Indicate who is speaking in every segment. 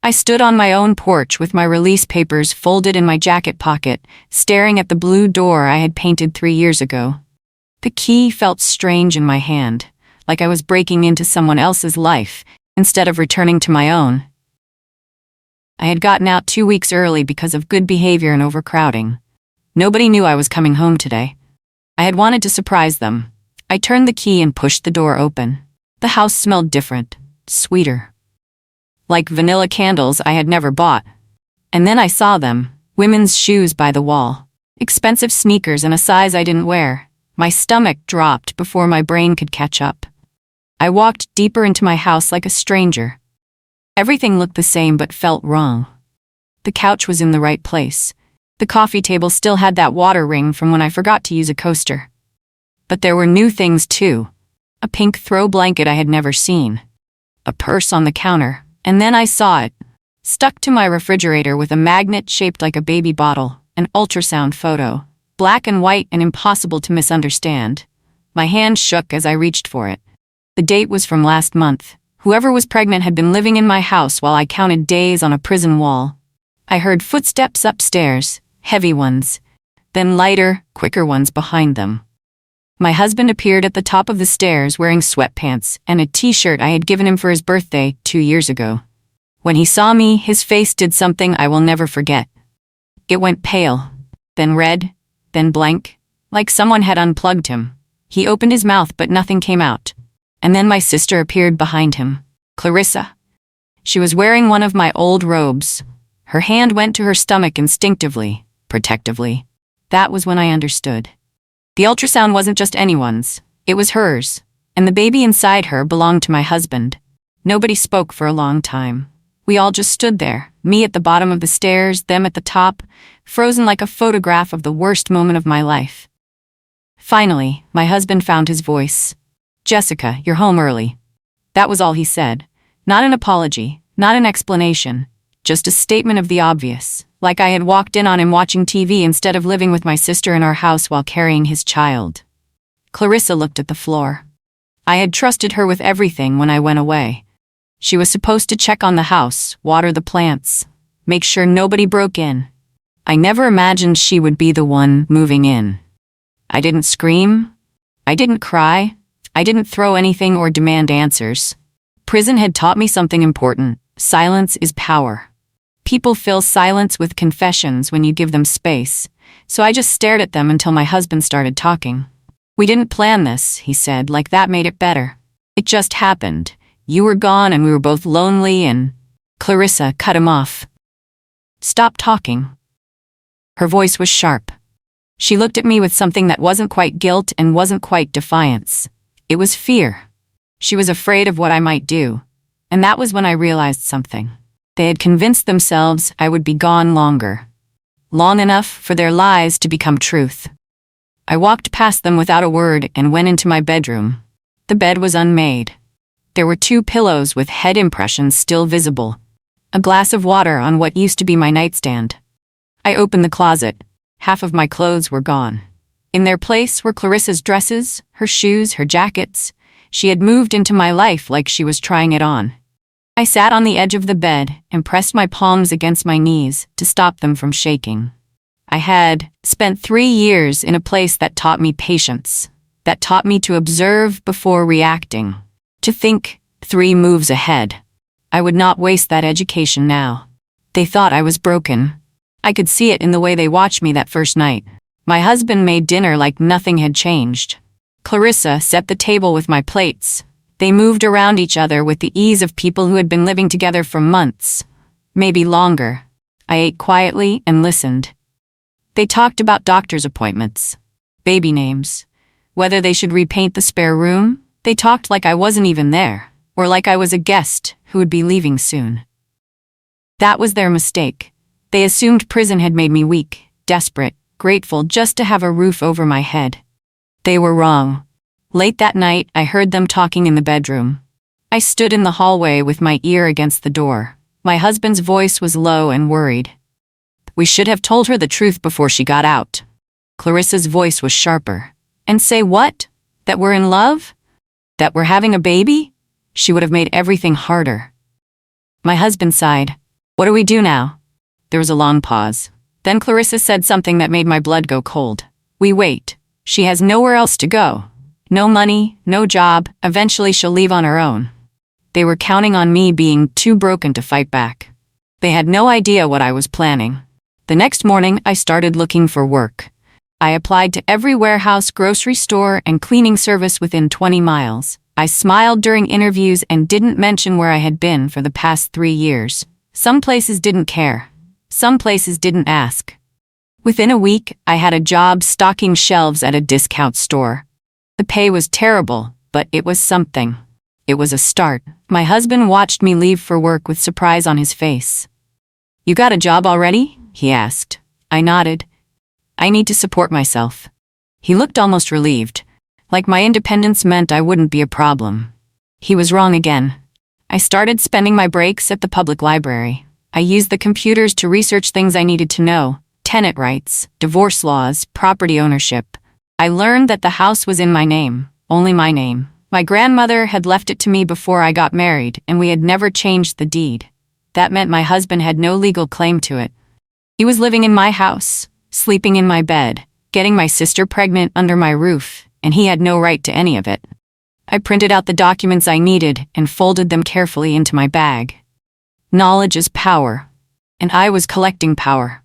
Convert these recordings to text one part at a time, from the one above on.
Speaker 1: I stood on my own porch with my release papers folded in my jacket pocket, staring at the blue door I had painted 3 years ago. The key felt strange in my hand, like I was breaking into someone else's life instead of returning to my own. I had gotten out 2 weeks early because of good behavior and overcrowding. Nobody knew I was coming home today. I had wanted to surprise them. I turned the key and pushed the door open. The house smelled different, sweeter. Like vanilla candles I had never bought. And then I saw them, women's shoes by the wall, expensive sneakers in a size I didn't wear. My stomach dropped before my brain could catch up. I walked deeper into my house like a stranger. Everything looked the same but felt wrong. The couch was in the right place. The coffee table still had that water ring from when I forgot to use a coaster. But there were new things too. A pink throw blanket I had never seen. A purse on the counter, and then I saw it, stuck to my refrigerator with a magnet shaped like a baby bottle, an ultrasound photo, black and white and impossible to misunderstand. My hand shook as I reached for it. The date was from last month. Whoever was pregnant had been living in my house while I counted days on a prison wall. I heard footsteps upstairs, heavy ones, then lighter, quicker ones behind them. My husband appeared at the top of the stairs wearing sweatpants and a t-shirt I had given him for his birthday 2 years ago. When he saw me, his face did something I will never forget. It went pale, then red, then blank, like someone had unplugged him. He opened his mouth but nothing came out. And then my sister appeared behind him, Clarissa. She was wearing one of my old robes. Her hand went to her stomach instinctively, protectively. That was when I understood. The ultrasound wasn't just anyone's, it was hers, and the baby inside her belonged to my husband. Nobody spoke for a long time. We all just stood there, me at the bottom of the stairs, them at the top, frozen like a photograph of the worst moment of my life. Finally, my husband found his voice. "Jessica, you're home early." That was all he said. Not an apology, not an explanation, just a statement of the obvious, like I had walked in on him watching TV instead of living with my sister in our house while carrying his child. Clarissa looked at the floor. I had trusted her with everything when I went away. She was supposed to check on the house, water the plants, make sure nobody broke in. I never imagined she would be the one moving in. I didn't scream. I didn't cry. I didn't throw anything or demand answers. Prison had taught me something important. Silence is power. People fill silence with confessions when you give them space, so I just stared at them until my husband started talking. "We didn't plan this," he said, like that made it better. "It just happened. You were gone and we were both lonely and—" Clarissa cut him off. "Stop talking." Her voice was sharp. She looked at me with something that wasn't quite guilt and wasn't quite defiance. It was fear. She was afraid of what I might do. And that was when I realized something. They had convinced themselves I would be gone longer. Long enough for their lies to become truth. I walked past them without a word and went into my bedroom. The bed was unmade. There were 2 pillows with head impressions still visible. A glass of water on what used to be my nightstand. I opened the closet. Half of my clothes were gone. In their place were Clarissa's dresses, her shoes, her jackets. She had moved into my life like she was trying it on. I sat on the edge of the bed and pressed my palms against my knees to stop them from shaking. I had spent 3 years in a place that taught me patience, that taught me to observe before reacting, to think 3 moves ahead. I would not waste that education now. They thought I was broken. I could see it in the way they watched me that first night. My husband made dinner like nothing had changed. Clarissa set the table with my plates. They moved around each other with the ease of people who had been living together for months, maybe longer. I ate quietly and listened. They talked about doctor's appointments, baby names, whether they should repaint the spare room. They talked like I wasn't even there, or like I was a guest who would be leaving soon. That was their mistake. They assumed prison had made me weak, desperate, grateful just to have a roof over my head. They were wrong. Late that night, I heard them talking in the bedroom. I stood in the hallway with my ear against the door. My husband's voice was low and worried. "We should have told her the truth before she got out." Clarissa's voice was sharper. "And say what? That we're in love? That we're having a baby?" She would have made everything harder. My husband sighed. What do we do now? There was a long pause. Then Clarissa said something that made my blood go cold. We wait. She has nowhere else to go. No money, no job, eventually she'll leave on her own. They were counting on me being too broken to fight back. They had no idea what I was planning. The next morning, I started looking for work. I applied to every warehouse, grocery store, and cleaning service within 20 miles. I smiled during interviews and didn't mention where I had been for the past 3 years. Some places didn't care. Some places didn't ask. Within a week, I had a job stocking shelves at a discount store. The pay was terrible, but it was something. It was a start. My husband watched me leave for work with surprise on his face. "You got a job already?" he asked. I nodded. "I need to support myself." He looked almost relieved, like my independence meant I wouldn't be a problem. He was wrong again. I started spending my breaks at the public library. I used the computers to research things I needed to know: tenant rights, divorce laws, property ownership. I learned that the house was in my name, only my name. My grandmother had left it to me before I got married, and we had never changed the deed. That meant my husband had no legal claim to it. He was living in my house, sleeping in my bed, getting my sister pregnant under my roof, and he had no right to any of it. I printed out the documents I needed and folded them carefully into my bag. Knowledge is power, and I was collecting power.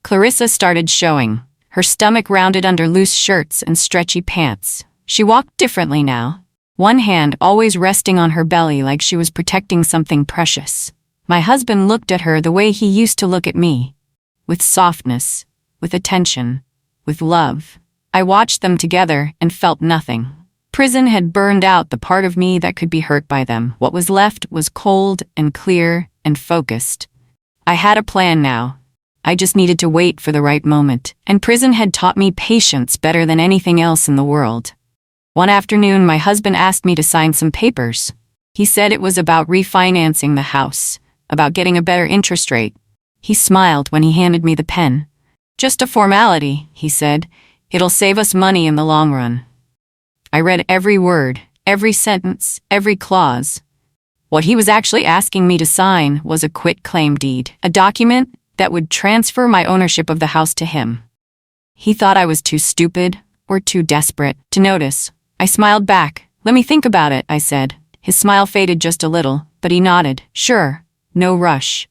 Speaker 1: Clarissa started showing, her stomach rounded under loose shirts and stretchy pants. She walked differently now, one hand always resting on her belly like she was protecting something precious. My husband looked at her the way he used to look at me, with softness, with attention, with love. I watched them together and felt nothing. Prison had burned out the part of me that could be hurt by them. What was left was cold and clear and focused. I had a plan now. I just needed to wait for the right moment, and prison had taught me patience better than anything else in the world. One afternoon, my husband asked me to sign some papers. He said it was about refinancing the house, about getting a better interest rate. He smiled when he handed me the pen. "Just a formality," he said. "It'll save us money in the long run." I read every word, every sentence, every clause. What he was actually asking me to sign was a quitclaim deed, a document that would transfer my ownership of the house to him. He thought I was too stupid or too desperate to notice. I smiled back. "Let me think about it," I said. His smile faded just a little, but he nodded. "Sure, no rush."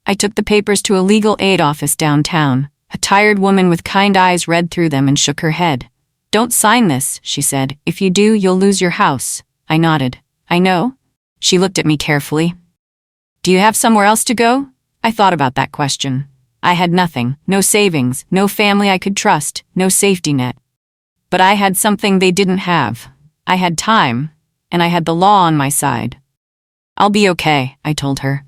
Speaker 1: I took the papers to a legal aid office downtown. A tired woman with kind eyes read through them and shook her head. "Don't sign this," she said. "If you do, you'll lose your house." I nodded. "I know." She looked at me carefully. "Do you have somewhere else to go?" I thought about that question. I had nothing, no savings, no family I could trust, no safety net. But I had something they didn't have. I had time, and I had the law on my side. "I'll be okay," I told her.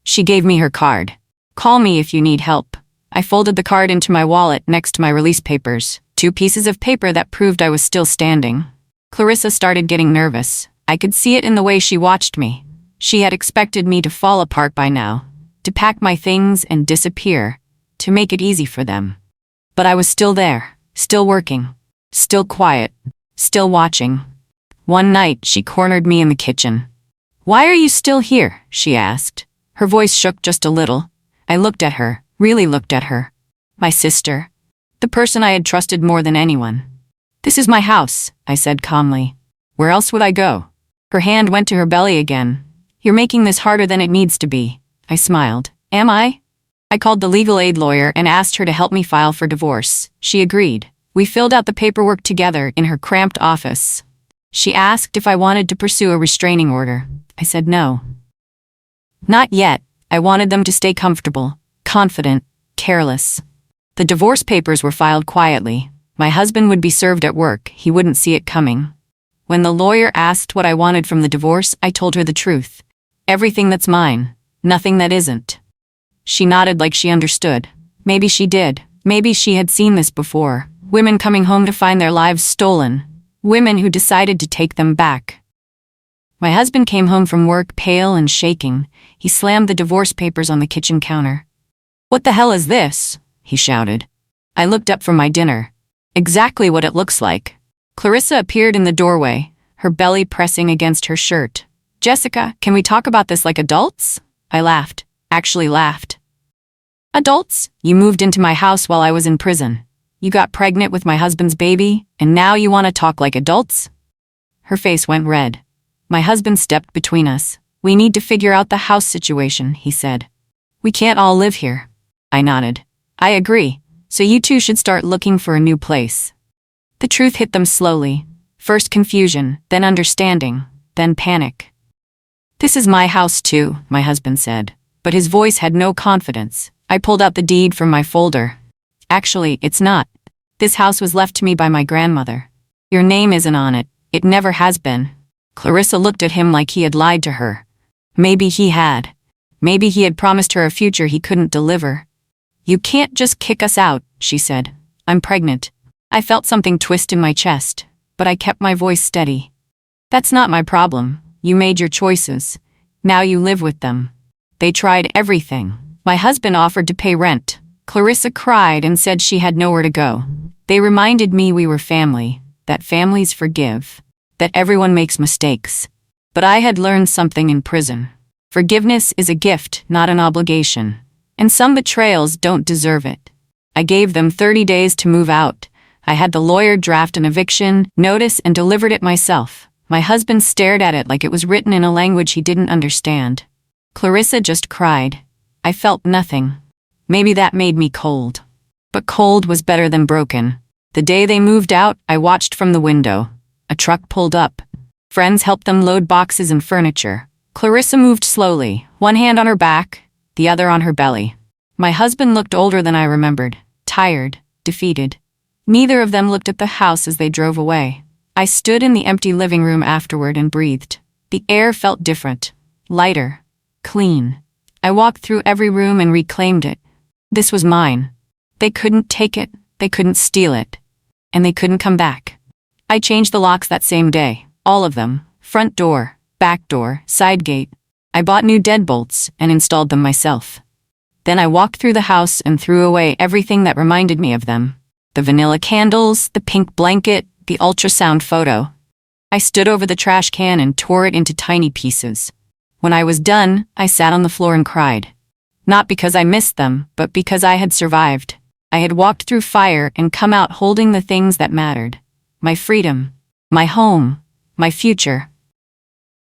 Speaker 1: She gave me her card. "Call me if you need help." I folded the card into my wallet next to my release papers, 2 pieces of paper that proved I was still standing. Clarissa started getting nervous. I could see it in the way she watched me. She had expected me to fall apart by now, to pack my things and disappear, to make it easy for them. But I was still there, still working, still quiet, still watching. One night, she cornered me in the kitchen. "Why are you still here?" she asked. Her voice shook just a little. I looked at her, really looked at her. My sister. The person I had trusted more than anyone. "This is my house," I said calmly. "Where else would I go?" Her hand went to her belly again. "You're making this harder than it needs to be." I smiled. "Am I?" I called the legal aid lawyer and asked her to help me file for divorce. She agreed. We filled out the paperwork together in her cramped office. She asked if I wanted to pursue a restraining order. I said no. Not yet. I wanted them to stay comfortable, confident, careless. The divorce papers were filed quietly. My husband would be served at work. He wouldn't see it coming. When the lawyer asked what I wanted from the divorce, I told her the truth. Everything that's mine, nothing that isn't. She nodded like she understood. Maybe she did. Maybe she had seen this before. Women coming home to find their lives stolen. Women who decided to take them back. My husband came home from work pale and shaking. He slammed the divorce papers on the kitchen counter. "What the hell is this?" he shouted. I looked up from my dinner. Exactly what it looks like. Clarissa appeared in the doorway, her belly pressing against her shirt. "Jessica, can we talk about this like adults?" I laughed. Actually laughed. Adults, you moved into my house while I was in prison. You got pregnant with my husband's baby, and now you want to talk like adults? Her face went red. My husband stepped between us. We need to figure out the house situation, he said. We can't all live here. I nodded. I agree. So you two should start looking for a new place. The truth hit them slowly. First confusion, then understanding, then panic. This is my house too, my husband said. But his voice had no confidence. I pulled out the deed from my folder. Actually, it's not. This house was left to me by my grandmother. Your name isn't on it. It never has been. Clarissa looked at him like he had lied to her. Maybe he had. Maybe he had promised her a future he couldn't deliver. You can't just kick us out, she said. I'm pregnant. I felt something twist in my chest, but I kept my voice steady. That's not my problem. You made your choices. Now you live with them. They tried everything. My husband offered to pay rent. Clarissa cried and said she had nowhere to go. They reminded me we were family, that families forgive, that everyone makes mistakes. But I had learned something in prison. Forgiveness is a gift, not an obligation. And some betrayals don't deserve it. I gave them 30 days to move out. I had the lawyer draft an eviction notice and delivered it myself. My husband stared at it like it was written in a language he didn't understand. Clarissa just cried. I felt nothing. Maybe that made me cold. But cold was better than broken. The day they moved out, I watched from the window. A truck pulled up. Friends helped them load boxes and furniture. Clarissa moved slowly, one hand on her back, the other on her belly. My husband looked older than I remembered, tired, defeated. Neither of them looked at the house as they drove away. I stood in the empty living room afterward and breathed. The air felt different, lighter, clean. I walked through every room and reclaimed it. This was mine. They couldn't take it, they couldn't steal it, and they couldn't come back. I changed the locks that same day, all of them, front door, back door, side gate. I bought new deadbolts and installed them myself. Then I walked through the house and threw away everything that reminded me of them. The vanilla candles, the pink blanket, the ultrasound photo. I stood over the trash can and tore it into tiny pieces. When I was done, I sat on the floor and cried. Not because I missed them, but because I had survived. I had walked through fire and come out holding the things that mattered. My freedom, my home, my future.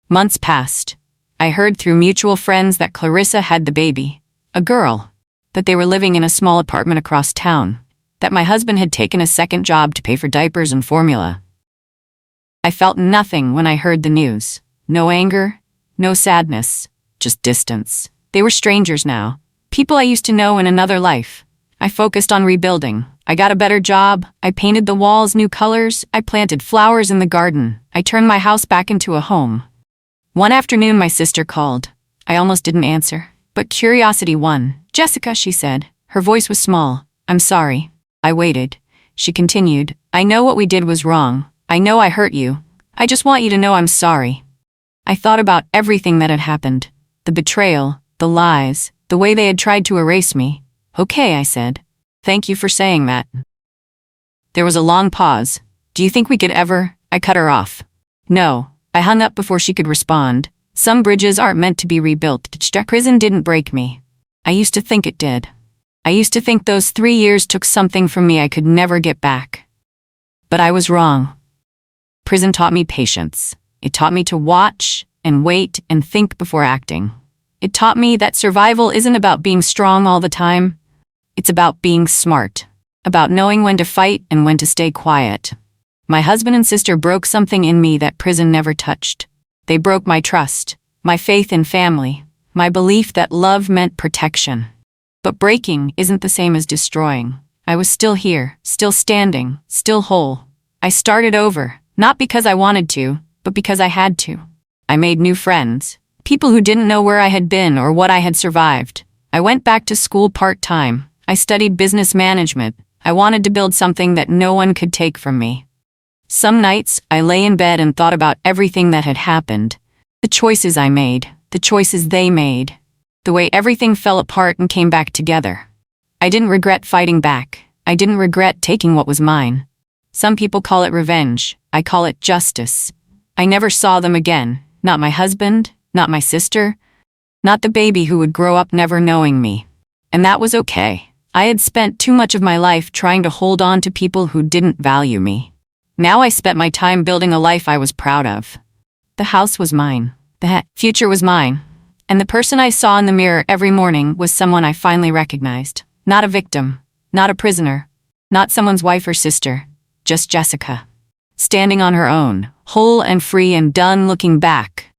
Speaker 1: Months passed. I heard through mutual friends that Clarissa had the baby, a girl, that they were living in a small apartment across town, that my husband had taken a second job to pay for diapers and formula. I felt nothing when I heard the news. No anger, no sadness, just distance. They were strangers now, people I used to know in another life. I focused on rebuilding. I got a better job. I painted the walls new colors. I planted flowers in the garden. I turned my house back into a home. One afternoon, my sister called. I almost didn't answer, but curiosity won. Jessica, she said. Her voice was small. I'm sorry. I waited. She continued. I know what we did was wrong. I know I hurt you. I just want you to know I'm sorry. I thought about everything that had happened. The betrayal, the lies, the way they had tried to erase me. Okay, I said. Thank you for saying that. There was a long pause. Do you think we could ever? I cut her off. No. I hung up before she could respond. Some bridges aren't meant to be rebuilt. Prison didn't break me. I used to think it did. I used to think those 3 years took something from me I could never get back. But I was wrong. Prison taught me patience. It taught me to watch and wait and think before acting. It taught me that survival isn't about being strong all the time. It's about being smart, about knowing when to fight and when to stay quiet. My husband and sister broke something in me that prison never touched. They broke my trust, my faith in family, my belief that love meant protection. But breaking isn't the same as destroying. I was still here, still standing, still whole. I started over, not because I wanted to, but because I had to. I made new friends, people who didn't know where I had been or what I had survived. I went back to school part-time. I studied business management. I wanted to build something that no one could take from me. Some nights, I lay in bed and thought about everything that had happened. The choices I made, the choices they made, the way everything fell apart and came back together. I didn't regret fighting back. I didn't regret taking what was mine. Some people call it revenge. I call it justice. I never saw them again. Not my husband, not my sister, Not the baby who would grow up never knowing me. And that was okay. I had spent too much of my life trying to hold on to people who didn't value me. Now I spent my time building a life I was proud of. The house was mine. The future was mine. And the person I saw in the mirror every morning was someone I finally recognized. Not a victim. Not a prisoner. Not someone's wife or sister. Just Jessica. Standing on her own, whole and free and done looking back.